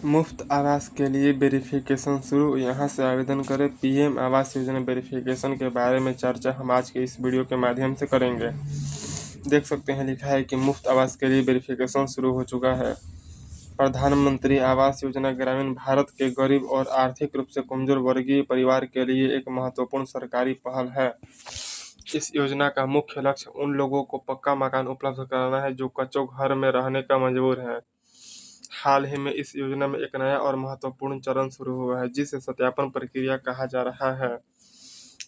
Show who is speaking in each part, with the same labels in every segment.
Speaker 1: मुफ्त आवास के लिए वेरिफिकेशन शुरू। यहाँ से आवेदन करें। पीएम आवास योजना वेरिफिकेशन के बारे में चर्चा हम आज के इस वीडियो के माध्यम से करेंगे। देख सकते हैं लिखा है कि मुफ्त आवास के लिए वेरिफिकेशन शुरू हो चुका है। प्रधानमंत्री आवास योजना ग्रामीण भारत के गरीब और आर्थिक रूप से कमजोर वर्गीय परिवार के लिए एक महत्वपूर्ण सरकारी पहल है। इस योजना का मुख्य लक्ष्य उन लोगों को पक्का मकान उपलब्ध कराना है जो कच्चों घर में रहने का मजबूर है। हाल ही में इस योजना में एक नया और महत्वपूर्ण चरण शुरू हुआ है जिसे सत्यापन प्रक्रिया कहा जा रहा है।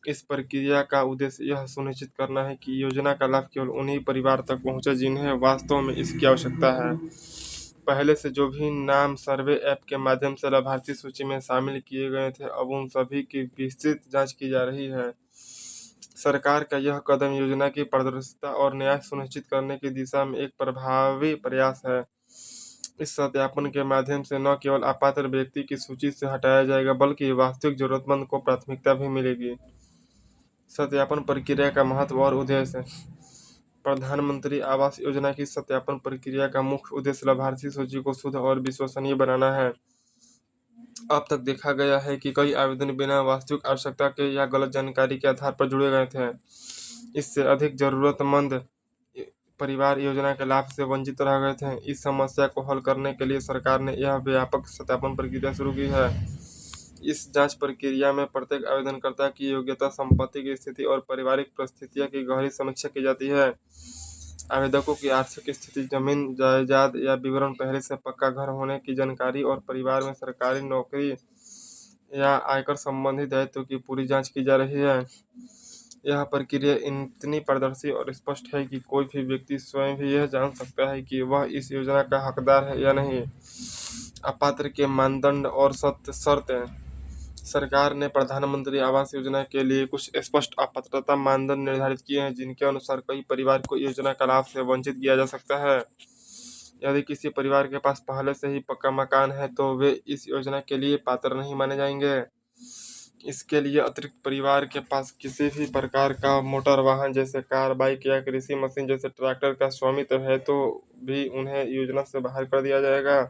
Speaker 1: इस प्रक्रिया का उद्देश्य यह सुनिश्चित करना है कि योजना का लाभ केवल उन्हीं परिवार तक पहुंचे जिन्हें वास्तव में इसकी आवश्यकता है। पहले से जो भी नाम सर्वे ऐप के माध्यम से लाभार्थी सूची में शामिल किए गए थे, अब उन सभी की विस्तृत जांच की जा रही है। सरकार का यह कदम योजना की पारदर्शिता और न्याय सुनिश्चित करने की दिशा में एक प्रभावी प्रयास है। इस सत्यापन के माध्यम से न केवल अपात्र व्यक्ति की सूची से हटाया जाएगा बल्कि वास्तविक जरूरतमंद को प्राथमिकता भी मिलेगी। सत्यापन प्रक्रिया का महत्व और उद्देश्य। प्रधानमंत्री आवास योजना की सत्यापन प्रक्रिया का मुख्य उद्देश्य लाभार्थी सूची को शुद्ध और विश्वसनीय बनाना है। अब तक देखा गया है कि कई आवेदन बिना वास्तविक आवश्यकता के या गलत जानकारी के आधार पर जुड़े गए थे। इससे अधिक जरूरतमंद परिवार योजना के लाभ से वंचित रह गए थे। इस समस्या को हल करने के लिए सरकार ने यह व्यापक सत्यापन प्रक्रिया शुरू की है। इस जांच प्रक्रिया में प्रत्येक आवेदनकर्ता की योग्यता, संपत्ति की स्थिति और पारिवारिक परिस्थितियों की गहरी समीक्षा की जाती है। आवेदकों की आर्थिक स्थिति, जमीन जायदाद या विवरण, पहले से पक्का घर होने की जानकारी और परिवार में सरकारी नौकरी या आयकर संबंधी दायित्व की पूरी जांच की जा रही है। यह प्रक्रिया इतनी पारदर्शी और स्पष्ट है कि कोई भी व्यक्ति स्वयं भी यह जान सकता है कि वह इस योजना का हकदार है या नहीं। अपात्र के मानदंड और शर्तें। सरकार ने प्रधानमंत्री आवास योजना के लिए कुछ स्पष्ट अपात्रता मानदंड निर्धारित किए हैं जिनके अनुसार कई परिवार को योजना का लाभ से वंचित किया जा सकता है। यदि किसी परिवार के पास पहले से ही पक्का मकान है तो वे इस योजना के लिए पात्र नहीं माने जाएंगे। इसके लिए अतिरिक्त परिवार के पास किसी भी प्रकार का मोटर वाहन जैसे कार, बाइक या कृषि मशीन जैसे ट्रैक्टर का स्वामित्व है तो भी उन्हें योजना से बाहर कर दिया जाएगा।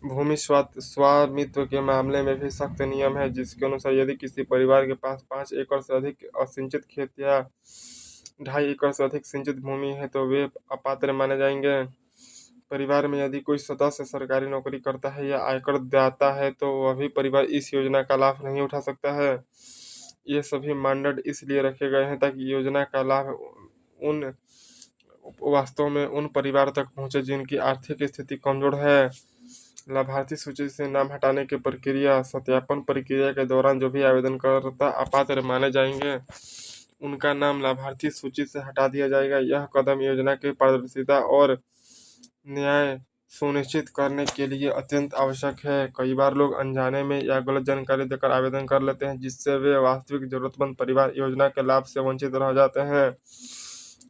Speaker 1: भूमि स्वामित्व के मामले में भी सख्त नियम है जिसके अनुसार यदि किसी परिवार के पास 5 एकड़ से अधिक असिंचित खेत या 2.5 एकड़ से अधिक सिंचित भूमि है तो वे अपात्र माने जाएंगे। परिवार में यदि कोई सदस्य सरकारी नौकरी करता है या आयकर दाता है तो वह भी परिवार इस योजना का लाभ नहीं उठा सकता है। ये सभी मानदंड इसलिए रखे गए हैं ताकि योजना का लाभ उन वास्तव में उन परिवार तक पहुंचे जिनकी आर्थिक स्थिति कमजोर है। लाभार्थी सूची से नाम हटाने की प्रक्रिया। सत्यापन प्रक्रिया के दौरान जो भी आवेदनकर्ता अपात्र माने जाएंगे उनका नाम लाभार्थी सूची से हटा दिया जाएगा। यह कदम योजना की पारदर्शिता और न्याय सुनिश्चित करने के लिए अत्यंत आवश्यक है। कई बार लोग अनजाने में या गलत जानकारी देकर आवेदन कर लेते हैं जिससे वे वास्तविक जरूरतमंद परिवार योजना के लाभ से वंचित रह जाते हैं।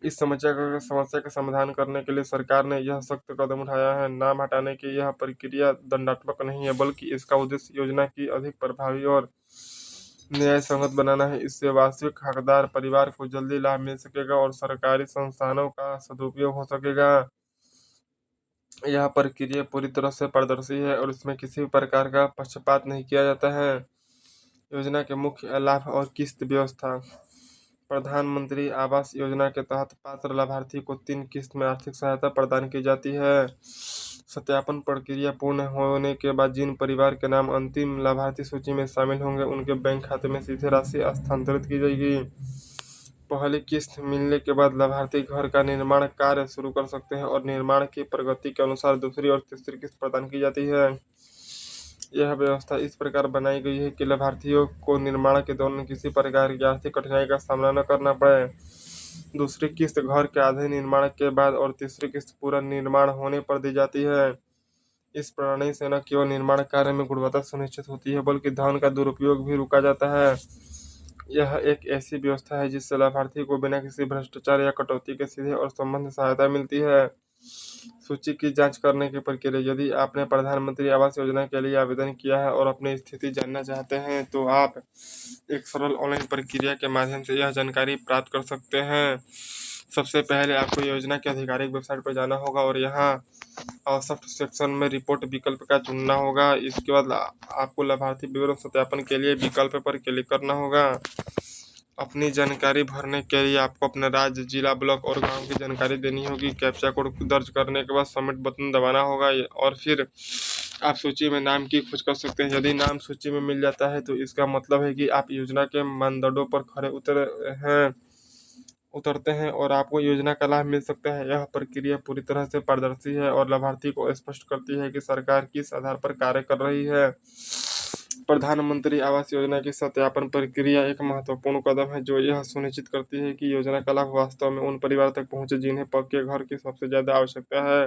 Speaker 1: इस समस्या का समाधान करने के लिए सरकार ने यह सख्त कदम उठाया है। नाम हटाने की यह प्रक्रिया दंडात्मक नहीं है बल्कि इसका उद्देश्य योजना की अधिक प्रभावी और न्याय संगत बनाना है। इससे वास्तविक हकदार परिवार को जल्दी लाभ मिल सकेगा और सरकारी संस्थानों का सदुपयोग हो सकेगा। यह प्रक्रिया पूरी तरह से पारदर्शी है और इसमें किसी भी प्रकार का पक्षपात नहीं किया जाता है। योजना के मुख्य लाभ और किस्त व्यवस्था। प्रधानमंत्री आवास योजना के तहत पात्र लाभार्थी को 3 किस्त में आर्थिक सहायता प्रदान की जाती है। सत्यापन प्रक्रिया पूर्ण होने के बाद जिन परिवार के नाम अंतिम लाभार्थी सूची में शामिल होंगे उनके बैंक खाते में सीधे राशि स्थानांतरित की जाएगी। पहली किस्त मिलने के बाद लाभार्थी घर का निर्माण कार्य शुरू कर सकते हैं और निर्माण की प्रगति के अनुसार दूसरी और तीसरी किस्त प्रदान की जाती है। यह व्यवस्था इस प्रकार बनाई गई है कि लाभार्थियों को निर्माण के दौरान किसी प्रकार की आर्थिक कठिनाई का सामना न करना पड़े। दूसरी किस्त घर के आधे निर्माण के बाद और तीसरी किस्त पूरा निर्माण होने पर दी जाती है। इस प्रणाली से न केवल निर्माण कार्य में गुणवत्ता सुनिश्चित होती है बल्कि धन का दुरुपयोग भी रोका जाता है। यह एक ऐसी व्यवस्था है जिससे लाभार्थी को बिना किसी भ्रष्टाचार या कटौती के सीधे और संबंध सहायता मिलती है। सूची की जांच करने की प्रक्रिया। यदि आपने प्रधानमंत्री आवास योजना के लिए आवेदन किया है और अपनी स्थिति जानना चाहते हैं तो आप एक सरल ऑनलाइन प्रक्रिया के माध्यम से यह जानकारी प्राप्त कर सकते हैं। सबसे पहले आपको योजना के आधिकारिक वेबसाइट पर जाना होगा और यहाँ आवश्यक सेक्शन में रिपोर्ट विकल्प का चुनना होगा। इसके बाद आपको लाभार्थी विवरण सत्यापन के लिए विकल्प पर क्लिक करना होगा। अपनी जानकारी भरने के लिए आपको अपने राज्य, जिला, ब्लॉक और गांव की जानकारी देनी होगी। कैप्चा कोड दर्ज करने के बाद सबमिट बटन दबाना होगा और फिर आप सूची में नाम की खोज कर सकते हैं। यदि नाम सूची में मिल जाता है तो इसका मतलब है कि आप योजना के मानदंडों पर खरे उतरते हैं और आपको योजना का लाभ मिल सकता है। यह प्रक्रिया पूरी तरह से पारदर्शी है और लाभार्थी को स्पष्ट करती है कि सरकार किस आधार पर कार्य कर रही है। प्रधानमंत्री आवास योजना की सत्यापन प्रक्रिया एक महत्वपूर्ण कदम है जो यह सुनिश्चित करती है कि योजना का लाभ वास्तव में उन परिवार तक पहुंचे जिन्हें पक्के घर की सबसे ज़्यादा आवश्यकता है।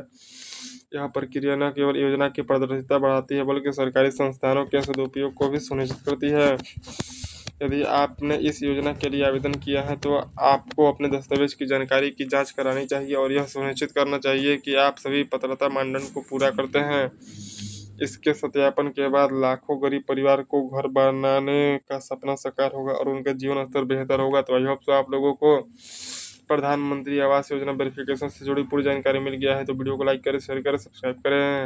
Speaker 1: यह प्रक्रिया न केवल योजना की पारदर्शिता बढ़ाती है बल्कि सरकारी संस्थानों के सदुपयोग को भी सुनिश्चित करती है। यदि आपने इस योजना के लिए आवेदन किया है तो आपको अपने दस्तावेज की जानकारी की जांच करानी चाहिए और यह सुनिश्चित करना चाहिए कि आप सभी पात्रता मानदंड को पूरा करते हैं। इसके सत्यापन के बाद लाखों गरीब परिवार को घर बनाने का सपना साकार होगा और उनका जीवन स्तर बेहतर होगा। तो आई होप सो आप लोगों को प्रधानमंत्री आवास योजना वेरिफिकेशन से जुड़ी पूरी जानकारी मिल गया है। तो वीडियो को लाइक करें, शेयर करें, सब्सक्राइब करें।